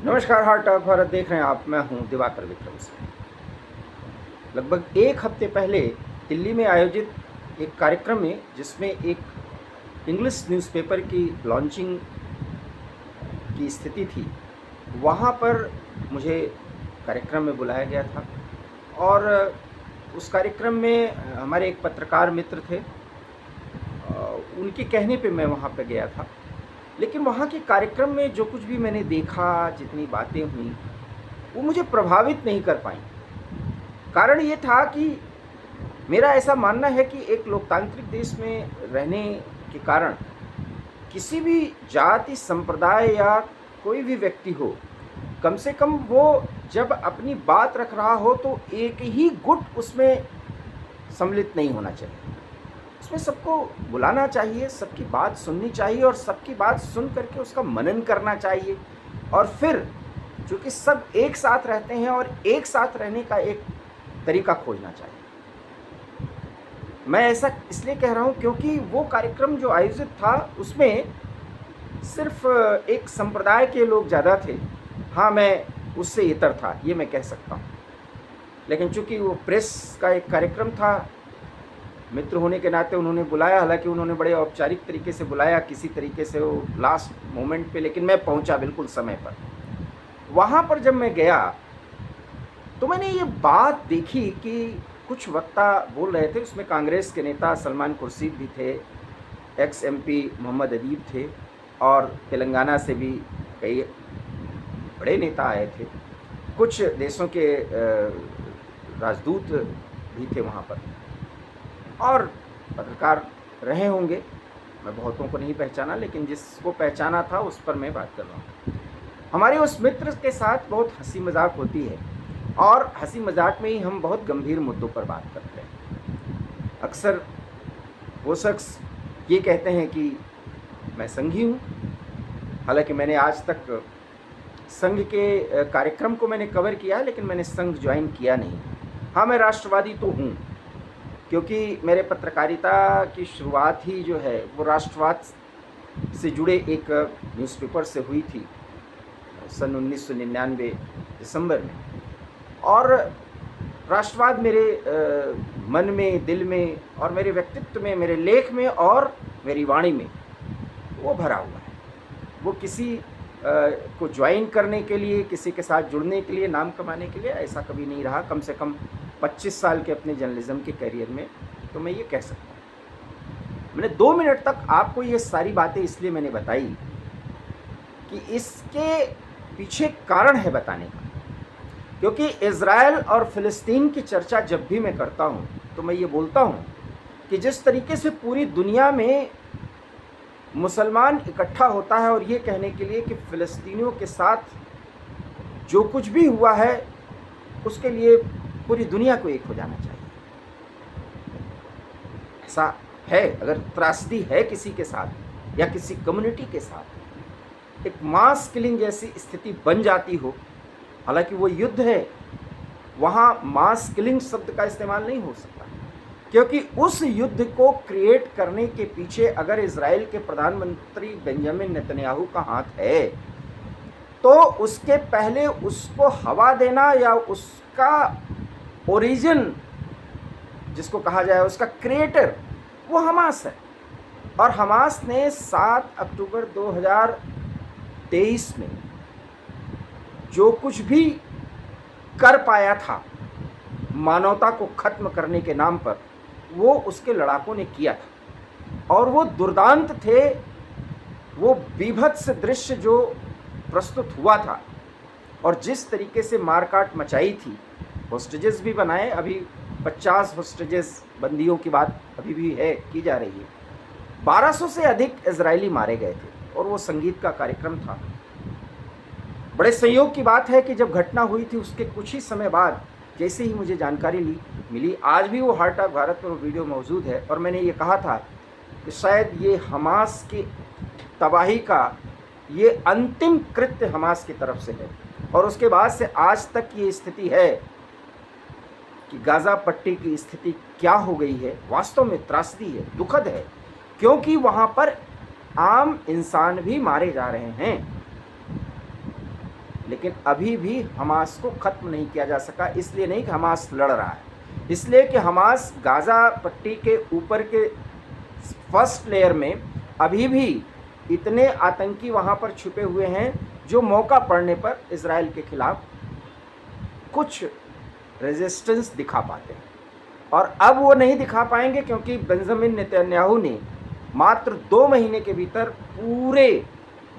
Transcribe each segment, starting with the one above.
नमस्कार, heart of Bharat देख रहे हैं आप। मैं हूं दिवाकर विक्रम सिंह। लगभग एक हफ्ते पहले दिल्ली में आयोजित एक कार्यक्रम में, जिसमें एक इंग्लिश न्यूज़पेपर की लॉन्चिंग की स्थिति थी, वहां पर मुझे कार्यक्रम में बुलाया गया था। और उस कार्यक्रम में हमारे एक पत्रकार मित्र थे, उनके कहने पे मैं वहां पर गया था। लेकिन वहाँ के कार्यक्रम में जो कुछ भी मैंने देखा, जितनी बातें हुई, वो मुझे प्रभावित नहीं कर पाई। कारण ये था कि मेरा ऐसा मानना है कि एक लोकतांत्रिक देश में रहने के कारण किसी भी जाति, संप्रदाय या कोई भी व्यक्ति हो, कम से कम वो जब अपनी बात रख रहा हो तो एक ही गुट उसमें सम्मिलित नहीं होना चाहिए। उसमें सबको बुलाना चाहिए, सबकी बात सुननी चाहिए और सबकी बात सुन करके उसका मनन करना चाहिए। और फिर चूँकि सब एक साथ रहते हैं और एक साथ रहने का एक तरीका खोजना चाहिए। मैं ऐसा इसलिए कह रहा हूँ क्योंकि वो कार्यक्रम जो आयोजित था, उसमें सिर्फ एक संप्रदाय के लोग ज़्यादा थे। हाँ, मैं उससे इतर था, ये मैं कह सकता हूँ। लेकिन चूँकि वो प्रेस का एक कार्यक्रम था, मित्र होने के नाते उन्होंने बुलाया। हालांकि उन्होंने बड़े औपचारिक तरीके से बुलाया, किसी तरीके से वो लास्ट मोमेंट पे, लेकिन मैं पहुंचा बिल्कुल समय पर। वहाँ पर जब मैं गया तो मैंने ये बात देखी कि कुछ वक्ता बोल रहे थे। उसमें कांग्रेस के नेता सलमान खुर्शीद भी थे, एक्स एमपी मोहम्मद अदीब थे, और तेलंगाना से भी कई बड़े नेता आए थे। कुछ देशों के राजदूत भी थे वहाँ पर, और पत्रकार रहे होंगे। मैं बहुतों को नहीं पहचाना, लेकिन जिसको पहचाना था उस पर मैं बात कर रहा हूँ। हमारे उस मित्र के साथ बहुत हंसी मजाक होती है, और हंसी मजाक में ही हम बहुत गंभीर मुद्दों पर बात करते हैं। अक्सर वो शख्स ये कहते हैं कि मैं संघी हूँ। हालांकि मैंने आज तक संघ के कार्यक्रम को मैंने कवर किया, लेकिन मैंने संघ ज्वाइन किया नहीं। हाँ, मैं राष्ट्रवादी तो हूँ, क्योंकि मेरे पत्रकारिता की शुरुआत ही जो है वो राष्ट्रवाद से जुड़े एक न्यूज़पेपर से हुई थी सन 1999 दिसंबर में। और राष्ट्रवाद मेरे मन में, दिल में, और मेरे व्यक्तित्व में, मेरे लेख में और मेरी वाणी में वो भरा हुआ है। वो किसी को ज्वाइन करने के लिए, किसी के साथ जुड़ने के लिए, नाम कमाने के लिए ऐसा कभी नहीं रहा। कम से कम 25 साल के अपने जर्नलिज्म के करियर में तो मैं ये कह सकता हूँ। मैंने 2 मिनट तक आपको ये सारी बातें इसलिए मैंने बताई कि इसके पीछे कारण है बताने का। क्योंकि इज़राइल और फ़िलिस्तीन की चर्चा जब भी मैं करता हूँ तो मैं ये बोलता हूँ कि जिस तरीके से पूरी दुनिया में मुसलमान इकट्ठा होता है और ये कहने के लिए कि फ़िलिस्तीनियों के साथ जो कुछ भी हुआ है उसके लिए पूरी दुनिया को एक हो जाना चाहिए। ऐसा है, अगर त्रासदी है किसी के साथ या किसी कम्युनिटी के साथ, एक मास किलिंग जैसी स्थिति बन जाती हो, हालांकि वो युद्ध है, वहाँ मास किलिंग शब्द का इस्तेमाल नहीं हो सकता, क्योंकि उस युद्ध को क्रिएट करने के पीछे अगर इजराइल के प्रधानमंत्री बेंजामिन नेतन्याहू का हाथ है, तो उसके पहले उसको हवा देना या उसका ओरिजिन जिसको कहा जाए, उसका क्रिएटर वो हमास है। और हमास ने 7 अक्टूबर 2023 में जो कुछ भी कर पाया था मानवता को खत्म करने के नाम पर, वो उसके लड़ाकों ने किया था। और वो दुर्दांत थे, वो बीभत्स दृश्य जो प्रस्तुत हुआ था, और जिस तरीके से मारकाट मचाई थी, होस्टेजेस भी बनाए। अभी 50 होस्टेजेस बंदियों की बात अभी भी है, की जा रही है। 1200 से अधिक इजरायली मारे गए थे, और वो संगीत का कार्यक्रम था। बड़े संयोग की बात है कि जब घटना हुई थी उसके कुछ ही समय बाद जैसे ही मुझे जानकारी मिली, आज भी वो हार्ट ऑफ भारत पर वो वीडियो मौजूद है, और मैंने ये कहा था कि शायद ये हमास की तबाही का ये अंतिम कृत्य हमास की तरफ से है। और उसके बाद से आज तक ये स्थिति है कि गाज़ा पट्टी की स्थिति क्या हो गई है, वास्तव में त्रासदी है, दुखद है, क्योंकि वहाँ पर आम इंसान भी मारे जा रहे हैं। लेकिन अभी भी हमास को ख़त्म नहीं किया जा सका। इसलिए नहीं कि हमास लड़ रहा है, इसलिए कि हमास गाज़ा पट्टी के ऊपर के फर्स्ट लेयर में अभी भी इतने आतंकी वहाँ पर छुपे हुए हैं जो मौका पड़ने पर इजराइल के खिलाफ कुछ रेजिस्टेंस दिखा पाते हैं। और अब वो नहीं दिखा पाएंगे क्योंकि बेंजामिन नेतन्याहू ने मात्र 2 महीने के भीतर पूरे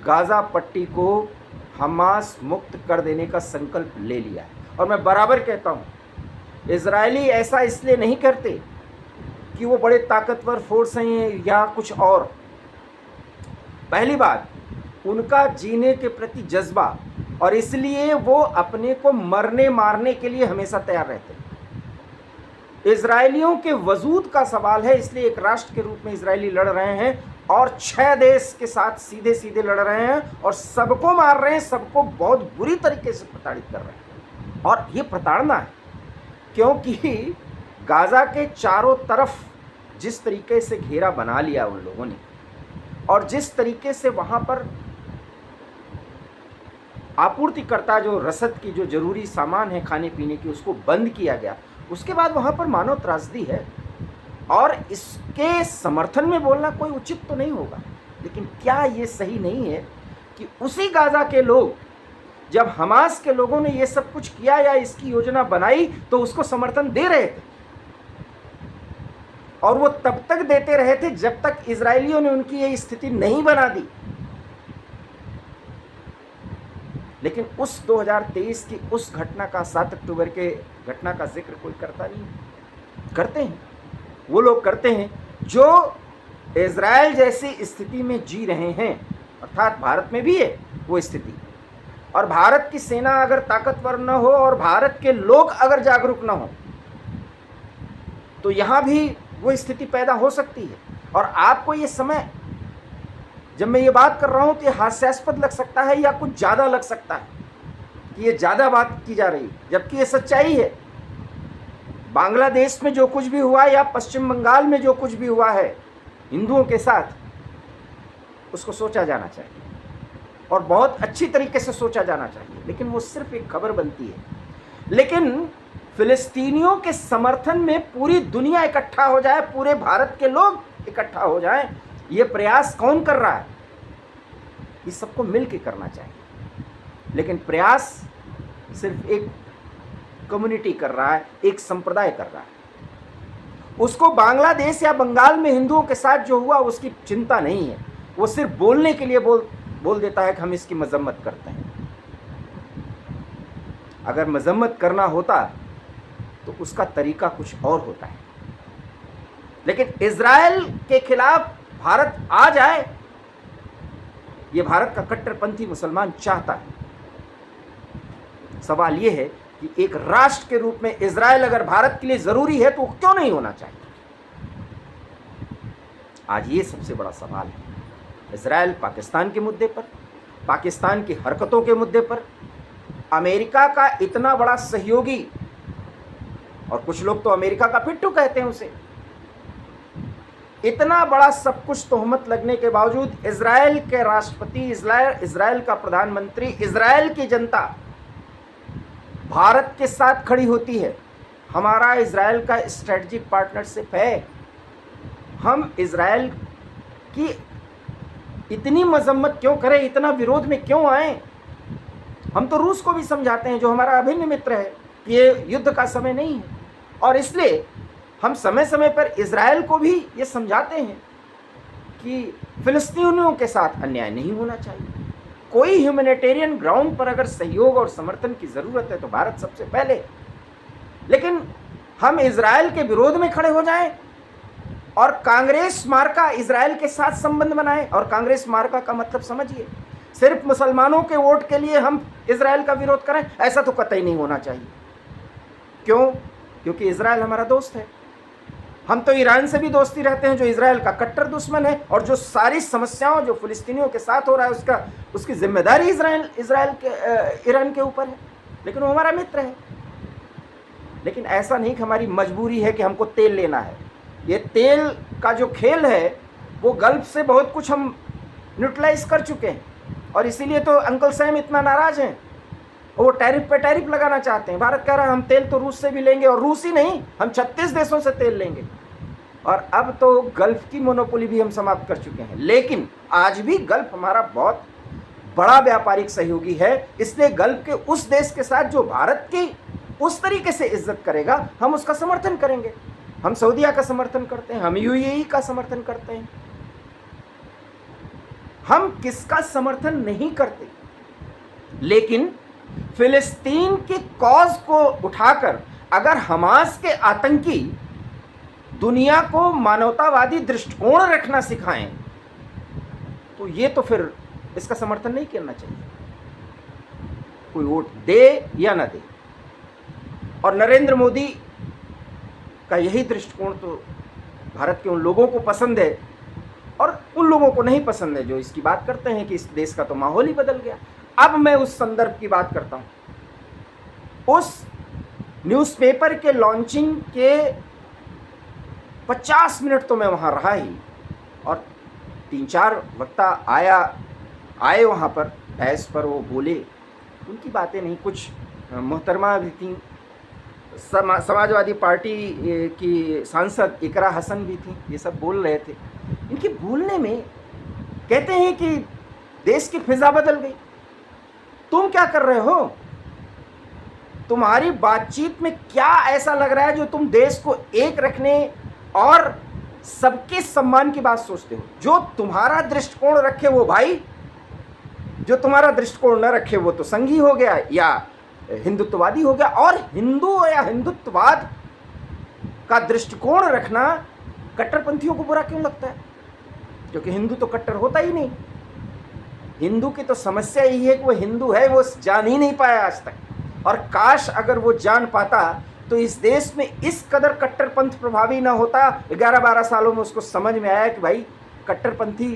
गाज़ा पट्टी को हमास मुक्त कर देने का संकल्प ले लिया है। और मैं बराबर कहता हूँ, इजरायली ऐसा इसलिए नहीं करते कि वो बड़े ताकतवर फोर्स हैं या कुछ और। पहली बात, उनका जीने के प्रति जज्बा, और इसलिए वो अपने को मरने मारने के लिए हमेशा तैयार रहते हैं। इजरायलियों के वजूद का सवाल है, इसलिए एक राष्ट्र के रूप में इजरायली लड़ रहे हैं और 6 देश के साथ सीधे सीधे लड़ रहे हैं और सबको मार रहे हैं, सबको बहुत बुरी तरीके से प्रताड़ित कर रहे हैं। और ये प्रताड़ना है क्योंकि गाज़ा के चारों तरफ जिस तरीके से घेरा बना लिया उन लोगों ने, और जिस तरीके से वहाँ पर आपूर्तिकर्ता जो रसद की जो जरूरी सामान है खाने पीने की उसको बंद किया गया, उसके बाद वहाँ पर मानव त्रासदी है। और इसके समर्थन में बोलना कोई उचित तो नहीं होगा, लेकिन क्या ये सही नहीं है कि उसी गाज़ा के लोग, जब हमास के लोगों ने ये सब कुछ किया या इसकी योजना बनाई तो उसको समर्थन दे रहे थे, और वो तब तक देते रहे थे जब तक इजरायलियों ने उनकी ये स्थिति नहीं बना दी। लेकिन उस 2023 की उस घटना का, 7 अक्टूबर के घटना का जिक्र कोई करता नहीं। करते हैं वो लोग, करते हैं जो इजराइल जैसी स्थिति में जी रहे हैं, अर्थात भारत में भी है वो स्थिति। और भारत की सेना अगर ताकतवर न हो और भारत के लोग अगर जागरूक न हो तो यहाँ भी वो स्थिति पैदा हो सकती है। और आपको ये समय, जब मैं ये बात कर रहा हूँ तो ये हास्यास्पद लग सकता है या कुछ ज़्यादा लग सकता है कि ये ज़्यादा बात की जा रही है, जबकि ये सच्चाई है। बांग्लादेश में जो कुछ भी हुआ या पश्चिम बंगाल में जो कुछ भी हुआ है हिंदुओं के साथ, उसको सोचा जाना चाहिए और बहुत अच्छी तरीके से सोचा जाना चाहिए। लेकिन वो सिर्फ एक खबर बनती है। लेकिन फिलिस्तीनियों के समर्थन में पूरी दुनिया इकट्ठा हो जाए, पूरे भारत के लोग इकट्ठा हो जाएं, ये प्रयास कौन कर रहा है? ये सबको मिल के करना चाहिए। लेकिन प्रयास सिर्फ एक कम्युनिटी कर रहा है, एक संप्रदाय कर रहा है। उसको बांग्लादेश या बंगाल में हिंदुओं के साथ जो हुआ उसकी चिंता नहीं है। वो सिर्फ बोलने के लिए बोल देता है कि हम इसकी मजम्मत करते हैं। अगर मजम्मत करना होता तो उसका तरीका कुछ और होता है। लेकिन इजराइल के खिलाफ भारत आ जाए, ये भारत का कट्टरपंथी मुसलमान चाहता है। सवाल ये है कि एक राष्ट्र के रूप में इजराइल अगर भारत के लिए जरूरी है तो क्यों नहीं होना चाहिए? आज ये सबसे बड़ा सवाल है। इजराइल पाकिस्तान के मुद्दे पर, पाकिस्तान की हरकतों के मुद्दे पर अमेरिका का इतना बड़ा सहयोगी, और कुछ लोग तो अमेरिका का पिट्ठू कहते हैं उसे, इतना बड़ा सब कुछ तोहमत लगने के बावजूद इजराइल के राष्ट्रपति, इजराइल का प्रधानमंत्री, इजराइल की जनता भारत के साथ खड़ी होती है। हमारा इजराइल का स्ट्रेटजिक पार्टनरशिप है। हम इजराइल की इतनी मजम्मत क्यों करें, इतना विरोध में क्यों आए? हम तो रूस को भी समझाते हैं जो हमारा अभिन्न मित्र है कि ये युद्ध का समय नहीं है, और इसलिए हम समय समय पर इजराइल को भी ये समझाते हैं कि फिलिस्तीनियों के साथ अन्याय नहीं होना चाहिए। कोई ह्यूमैनिटेरियन ग्राउंड पर अगर सहयोग और समर्थन की ज़रूरत है तो भारत सबसे पहले। लेकिन हम इजराइल के विरोध में खड़े हो जाएं और कांग्रेस मार्का इजराइल के साथ संबंध बनाएं, और कांग्रेस मार्का का मतलब समझिए, सिर्फ मुसलमानों के वोट के लिए हम इजराइल का विरोध करें, ऐसा तो कतई नहीं होना चाहिए। क्यों? क्योंकि इजराइल हमारा दोस्त है। हम तो ईरान से भी दोस्ती रहते हैं जो इजराइल का कट्टर दुश्मन है, और जो सारी समस्याओं जो फिलिस्तीनियों के साथ हो रहा है उसकी जिम्मेदारी ईरान के ऊपर है, लेकिन वो हमारा मित्र है। लेकिन ऐसा नहीं कि हमारी मजबूरी है कि हमको तेल लेना है। ये तेल का जो खेल है वो गल्फ से बहुत कुछ हम न्यूट्रलाइज कर चुके हैं, और इसीलिए तो अंकल सैम इतना नाराज हैं और वो टैरिफ पे टैरिफ लगाना चाहते हैं। भारत कह रहा है हम तेल तो रूस से भी लेंगे, और रूस ही नहीं, हम 36 देशों से तेल लेंगे। और अब तो गल्फ की मोनोपोली भी हम समाप्त कर चुके हैं। लेकिन आज भी गल्फ हमारा बहुत बड़ा व्यापारिक सहयोगी है, इसलिए गल्फ के उस देश के साथ जो भारत की उस तरीके से इज्जत करेगा, हम उसका समर्थन करेंगे। हम सऊदीया का समर्थन करते हैं, हम यूएई का समर्थन करते हैं। हम किसका समर्थन नहीं करते, लेकिन फिलिस्तीन की कॉज को उठाकर अगर हमास के आतंकी दुनिया को मानवतावादी दृष्टिकोण रखना सिखाएं, तो ये तो फिर इसका समर्थन नहीं करना चाहिए, कोई वोट दे या ना दे। और नरेंद्र मोदी का यही दृष्टिकोण तो भारत के उन लोगों को पसंद है, और उन लोगों को नहीं पसंद है जो इसकी बात करते हैं कि इस देश का तो माहौल ही बदल गया। अब मैं उस संदर्भ की बात करता हूं। उस न्यूज़पेपर के लॉन्चिंग के 50 मिनट तो मैं वहां रहा ही, और 3-4 वक्ता आए वहां पर बहस पर, वो बोले, उनकी बातें नहीं, कुछ मोहतरमा भी थी, समाजवादी पार्टी की सांसद इकरा हसन भी थी, ये सब बोल रहे थे। इनके बोलने में कहते हैं कि देश की फिजा बदल गई। तुम क्या कर रहे हो? तुम्हारी बातचीत में क्या ऐसा लग रहा है जो तुम देश को एक रखने और सबके सम्मान की बात सोचते हो? जो तुम्हारा दृष्टिकोण रखे वो भाई, जो तुम्हारा दृष्टिकोण न रखे वो तो संघी हो गया या हिंदुत्ववादी हो गया। और हिंदू या हिंदुत्ववाद का दृष्टिकोण रखना कट्टरपंथियों को बुरा क्यों लगता है? क्योंकि हिंदू तो कट्टर होता ही नहीं। हिंदू की तो समस्या यही है कि वो हिंदू है, वो जान ही नहीं पाया आज तक। और काश अगर वो जान पाता तो इस देश में इस कदर कट्टरपंथ प्रभावी ना होता। 11-12 सालों में उसको समझ में आया कि भाई कट्टरपंथी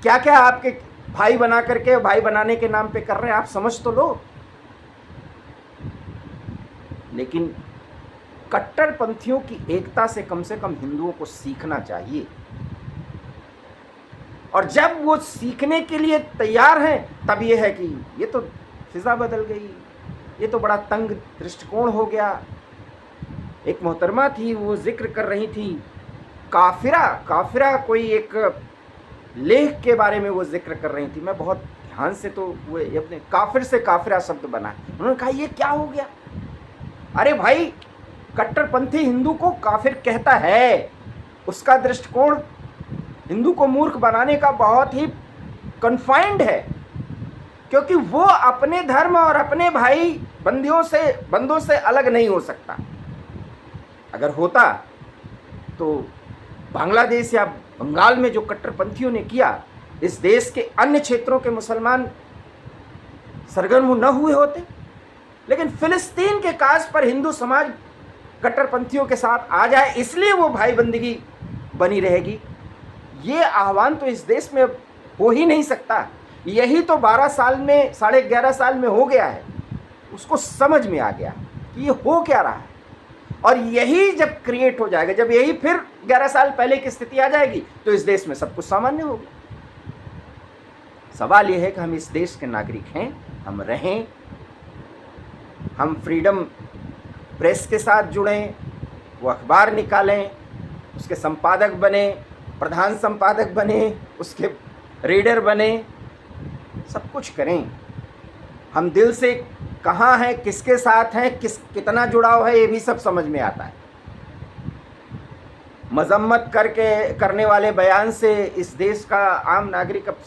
क्या क्या आपके भाई बना करके, भाई बनाने के नाम पे कर रहे हैं, आप समझ तो लो। लेकिन कट्टरपंथियों की एकता से कम हिंदुओं को सीखना चाहिए। और जब वो सीखने के लिए तैयार हैं, तब ये है कि ये तो फिजा बदल गई, ये तो बड़ा तंग दृष्टिकोण हो गया। एक मोहतरमा थी, वो जिक्र कर रही थी काफिरा कोई एक लेख के बारे में वो जिक्र कर रही थी। मैं बहुत ध्यान से तो वो अपने काफिर से काफिरा शब्द बना। उन्होंने कहा ये क्या हो गया? अरे भाई, कट्टरपंथी हिंदू को काफिर कहता है, उसका दृष्टिकोण हिंदू को मूर्ख बनाने का बहुत ही कन्फाइंड है, क्योंकि वो अपने धर्म और अपने भाई बंदों से अलग नहीं हो सकता। अगर होता तो बांग्लादेश या बंगाल में जो कट्टरपंथियों ने किया, इस देश के अन्य क्षेत्रों के मुसलमान सरगर्म न हुए होते। लेकिन फिलिस्तीन के काज पर हिंदू समाज कट्टरपंथियों के साथ आ जाए, इसलिए वो भाई बंदगी बनी रहेगी। ये आह्वान तो इस देश में हो ही नहीं सकता। यही तो 12 साल में, 11.5 साल में हो गया है। उसको समझ में आ गया कि ये हो क्या रहा है। और यही जब क्रिएट हो जाएगा, जब यही फिर 11 साल पहले की स्थिति आ जाएगी, तो इस देश में सब कुछ सामान्य होगा। सवाल यह है कि हम इस देश के नागरिक हैं, हम रहें, हम फ्रीडम प्रेस के साथ जुड़ें, वो अखबार निकालें, उसके संपादक बने, प्रधान संपादक बने, उसके रीडर बने, सब कुछ करें। हम दिल से कहाँ हैं, किसके साथ हैं, कितना जुड़ाव है, ये भी सब समझ में आता है। मजम्मत करने वाले बयान से इस देश का आम नागरिक अब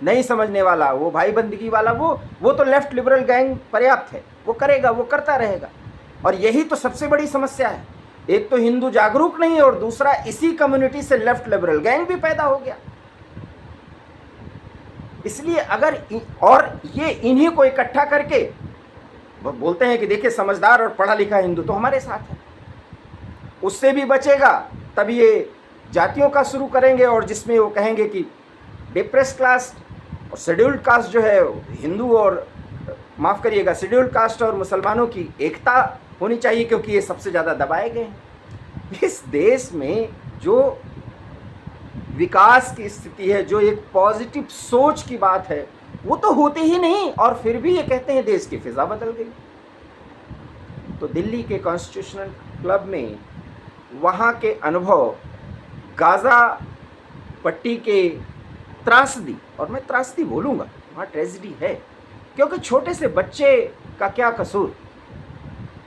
नहीं समझने वाला, वो भाई बंदगी वाला, वो तो लेफ्ट लिबरल गैंग पर्याप्त है, वो करेगा, वो करता रहेगा। और यही तो सबसे बड़ी समस्या है। एक तो हिंदू जागरूक नहीं है, और दूसरा इसी कम्युनिटी से लेफ्ट लिबरल गैंग भी पैदा हो गया। इसलिए अगर और ये इन्हीं को इकट्ठा करके वो बोलते हैं कि देखिए समझदार और पढ़ा लिखा हिंदू तो हमारे साथ है, उससे भी बचेगा। तब ये जातियों का शुरू करेंगे, और जिसमें वो कहेंगे कि डिप्रेस क्लास और शेड्यूल्ड कास्ट जो है, हिंदू और माफ़ करिएगा शेड्यूल्ड कास्ट और मुसलमानों की एकता होनी चाहिए, क्योंकि ये सबसे ज़्यादा दबाए गए हैं। इस देश में जो विकास की स्थिति है, जो एक पॉजिटिव सोच की बात है, वो तो होते ही नहीं, और फिर भी ये कहते हैं देश की फिजा बदल गई। तो दिल्ली के कॉन्स्टिट्यूशनल क्लब में वहाँ के अनुभव, गाज़ा पट्टी के त्रासदी, और मैं त्रासदी बोलूँगा, वहाँ ट्रेजिडी है, क्योंकि छोटे से बच्चे का क्या कसूर,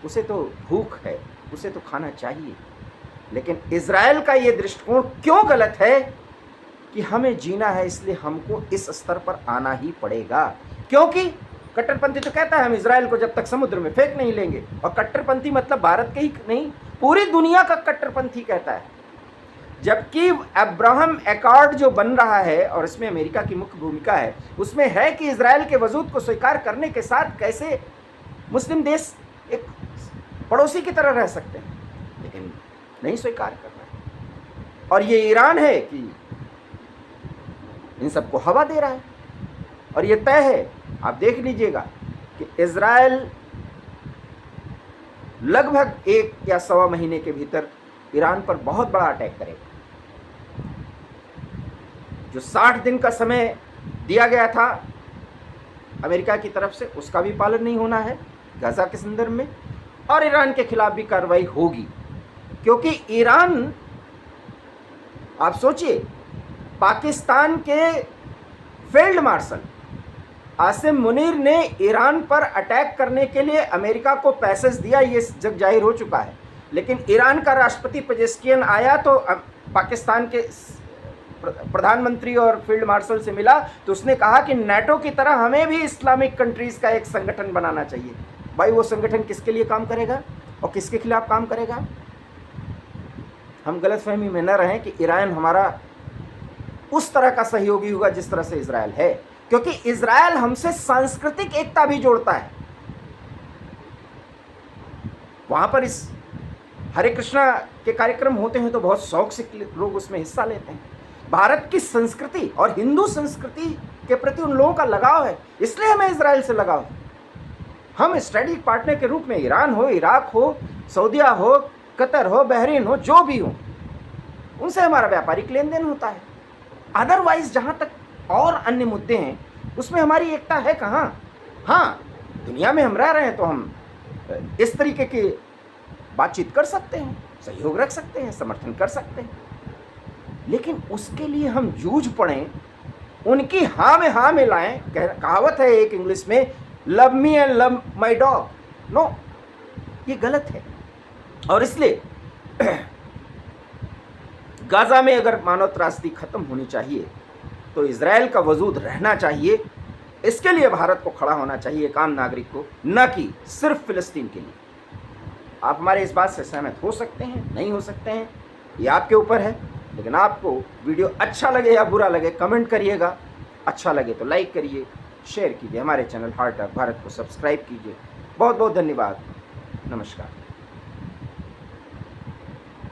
उसे तो भूख है, उसे तो खाना चाहिए। लेकिन इज़राइल का ये दृष्टिकोण क्यों गलत है कि हमें जीना है इसलिए हमको इस स्तर पर आना ही पड़ेगा, क्योंकि कट्टरपंथी तो कहता है हम इज़राइल को जब तक समुद्र में फेंक नहीं लेंगे, और कट्टरपंथी मतलब भारत के ही नहीं, पूरी दुनिया का कट्टरपंथी कहता है। जबकि अब्राहम एकॉर्ड जो बन रहा है और इसमें अमेरिका की मुख्य भूमिका है, उसमें है कि इज़राइल के वजूद को स्वीकार करने के साथ कैसे मुस्लिम देश एक पड़ोसी की तरह रह सकते हैं, लेकिन नहीं स्वीकार कर रहा है। और ये ईरान है कि इन सबको हवा दे रहा है, और ये तय है, आप देख लीजिएगा कि इज़राइल लगभग 1 या सवा महीने के भीतर ईरान पर बहुत बड़ा अटैक करेगा। जो 60 दिन का समय दिया गया था अमेरिका की तरफ से, उसका भी पालन नहीं होना है गाज़ा के संदर्भ में, और ईरान के खिलाफ भी कार्रवाई होगी, क्योंकि ईरान, आप सोचिए, पाकिस्तान के फील्ड मार्शल आसिम मुनीर ने ईरान पर अटैक करने के लिए अमेरिका को पैसेज दिया, ये जग जाहिर हो चुका है। लेकिन ईरान का राष्ट्रपति पेजेस्कियन आया तो पाकिस्तान के प्रधानमंत्री और फील्ड मार्शल से मिला, तो उसने कहा कि नाटो की तरह हमें भी इस्लामिक कंट्रीज़ का एक संगठन बनाना चाहिए। भाई वो संगठन किसके लिए काम करेगा और किसके खिलाफ काम करेगा? हम गलतफहमी में न रहें कि ईरान हमारा उस तरह का सहयोगी होगा जिस तरह से इज़राइल है, क्योंकि इज़राइल हमसे सांस्कृतिक एकता भी जोड़ता है। वहाँ पर इस हरे कृष्णा के कार्यक्रम होते हैं तो बहुत शौक से लोग उसमें हिस्सा लेते हैं। भारत की संस्कृति और हिंदू संस्कृति के प्रति उन लोगों का लगाव है, इसलिए हमें इज़राइल से लगाव है। हम स्ट्रेटेजिक पार्टनर के रूप में ईरान हो, इराक हो, सऊदीया हो, कतर हो, बहरीन हो, जो भी हो, उनसे हमारा व्यापारिक लेन देन होता है। अदरवाइज जहाँ तक और अन्य मुद्दे हैं उसमें हमारी एकता है कहाँ? हाँ, दुनिया में हम रह रहे हैं तो हम इस तरीके की बातचीत कर सकते हैं, सहयोग रख सकते हैं, समर्थन कर सकते हैं, लेकिन उसके लिए हम जूझ पड़ें, उनकी हाँ में हाँ मिलाएं। कहावत है एक इंग्लिश में, love me and love my dog. No, ये गलत है। और इसलिए गाज़ा में अगर मानव त्रासदी खत्म होनी चाहिए तो इज़राइल का वजूद रहना चाहिए। इसके लिए भारत को खड़ा होना चाहिए एक आम नागरिक को, न कि सिर्फ फिलिस्तीन के लिए। आप हमारे इस बात से सहमत हो सकते हैं, नहीं हो सकते हैं, ये आपके ऊपर है। लेकिन आपको वीडियो अच्छा लगे या बुरा लगे कमेंट करिएगा। अच्छा लगे तो लाइक करिए, शेयर कीजिए, हमारे चैनल हार्ट ऑफ भारत को सब्सक्राइब कीजिए। बहुत बहुत धन्यवाद। नमस्कार।